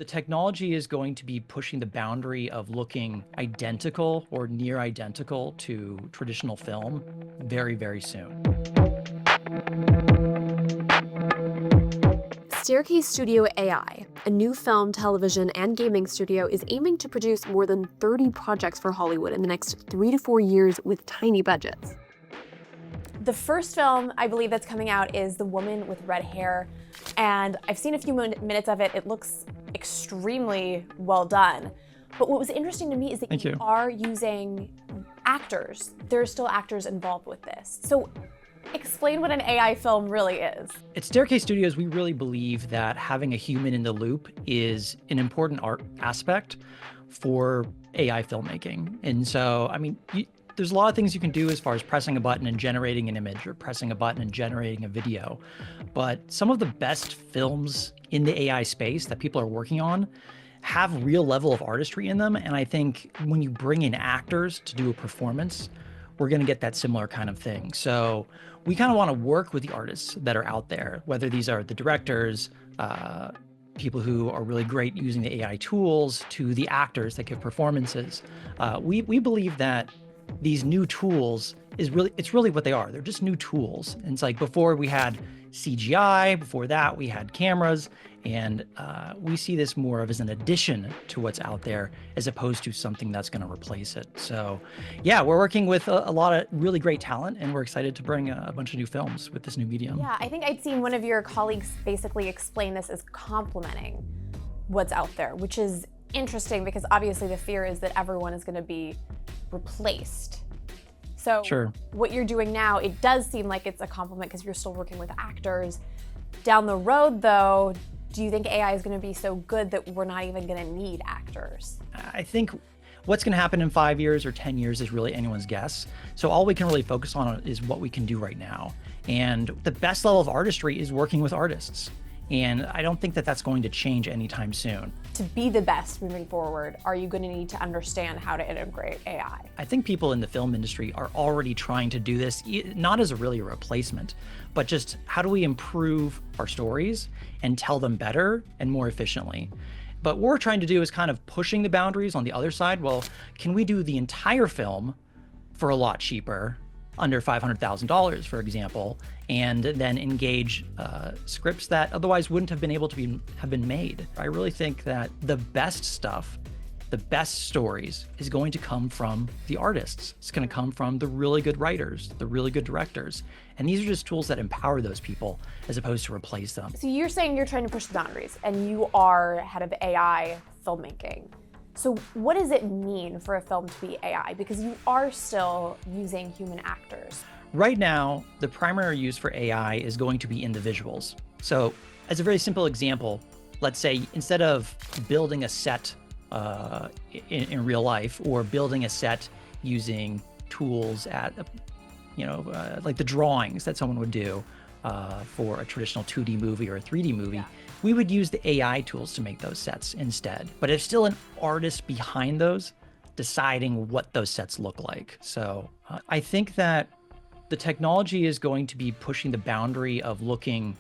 The technology is going to be pushing the boundary of looking identical or near identical to traditional film very, very soon. Staircase Studio AI, a new film, television, and gaming studio, is aiming to produce more than 30 projects for Hollywood in the next 3 to 4 years with tiny budgets. The first film I believe that's coming out is The Woman with Red Hair, and I've seen a few minutes of it. It looks extremely well done. But what was interesting to me is that Thank you. are using actors. There are still actors involved with this. So explain what an AI film really is. At Staircase Studios, we really believe that having a human in the loop is an important art aspect for AI filmmaking. And so, I mean, there's a lot of things you can do as far as pressing a button and generating an image or pressing a button and generating a video. But some of the best films in the AI space that people are working on have real level of artistry in them. And I think when you bring in actors to do a performance, we're going to get that similar kind of thing. So we kind of want to work with the artists that are out there, whether these are the directors, people who are really great using the AI tools, to the actors that give performances. We believe that these new tools it's really what they are. They're just new tools. And it's like before we had CGI, before that we had cameras, and we see this more of as an addition to what's out there as opposed to something that's going to replace it. So yeah, we're working with a lot of really great talent, and we're excited to bring a bunch of new films with this new medium. Yeah, I think I'd seen one of your colleagues basically explain this as complementing what's out there, which is interesting because obviously the fear is that everyone is going to be replaced. So Sure. What you're doing now, it does seem like it's a complement because you're still working with actors. Down the road, though, do you think AI is going to be so good that we're not even going to need actors? I think what's going to happen in 5 years or 10 years is really anyone's guess. So all we can really focus on is what we can do right now. And the best level of artistry is working with artists. And I don't think that that's going to change anytime soon. To be the best moving forward, are you going to need to understand how to integrate AI? I think people in the film industry are already trying to do this, not as really a replacement, but just how do we improve our stories and tell them better and more efficiently. But what we're trying to do is kind of pushing the boundaries on the other side. Well, can we do the entire film for a lot cheaper, under $500,000, for example, and then engage scripts that otherwise wouldn't have been able to have been made? I really think that the best stuff, the best stories, is going to come from the artists. It's going to come from the really good writers, the really good directors. And these are just tools that empower those people as opposed to replace them. So you're saying you're trying to push the boundaries, and you are head of AI filmmaking. So what does it mean for a film to be AI? Because you are still using human actors. Right now, the primary use for AI is going to be in the visuals. So as a very simple example, let's say instead of building a set in real life, or building a set using tools like the drawings that someone would do for a traditional 2D movie or a 3D movie, Yeah. we would use the AI tools to make those sets instead. But there's still an artist behind those deciding what those sets look like. So I think that the technology is going to be pushing the boundary of looking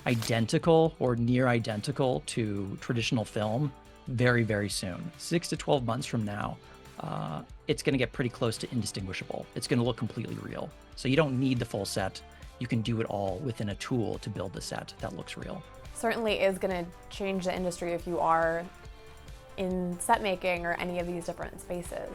identical or near identical to traditional film very, very soon. 6 to 12 months from now, it's going to get pretty close to indistinguishable. It's going to look completely real. So you don't need the full set. You can do it all within a tool to build the set that looks real. Certainly is going to change the industry if you are in set making or any of these different spaces.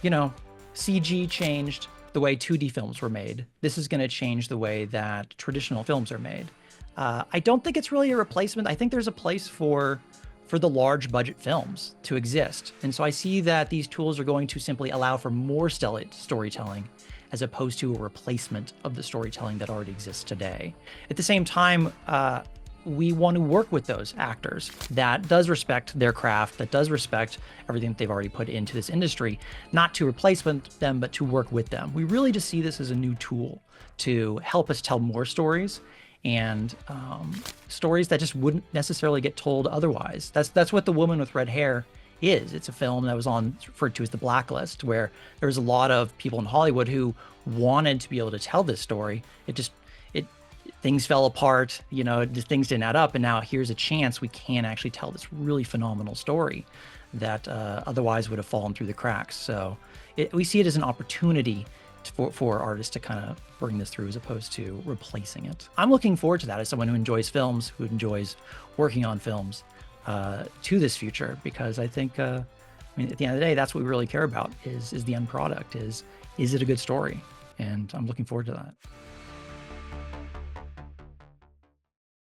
You know, CG changed the way 2D films were made. This is going to change the way that traditional films are made. I don't think it's really a replacement. I think there's a place for the large budget films to exist. And so I see that these tools are going to simply allow for more storytelling as opposed to a replacement of the storytelling that already exists today. At the same time, we want to work with those actors that does respect their craft, that does respect everything that they've already put into this industry, not to replace them, but to work with them. We really just see this as a new tool to help us tell more stories, and stories that just wouldn't necessarily get told otherwise. That's what The Woman with Red Hair is. It's a film that was referred to as the Blacklist, where there was a lot of people in Hollywood who wanted to be able to tell this story. things fell apart, just things didn't add up. And now here's a chance we can actually tell this really phenomenal story that otherwise would have fallen through the cracks. So we see it as an opportunity for artists to kind of bring this through as opposed to replacing it. I'm looking forward to that as someone who enjoys films, who enjoys working on films, to this future, because I think, at the end of the day, that's what we really care about is the end product. Is it a good story? And I'm looking forward to that.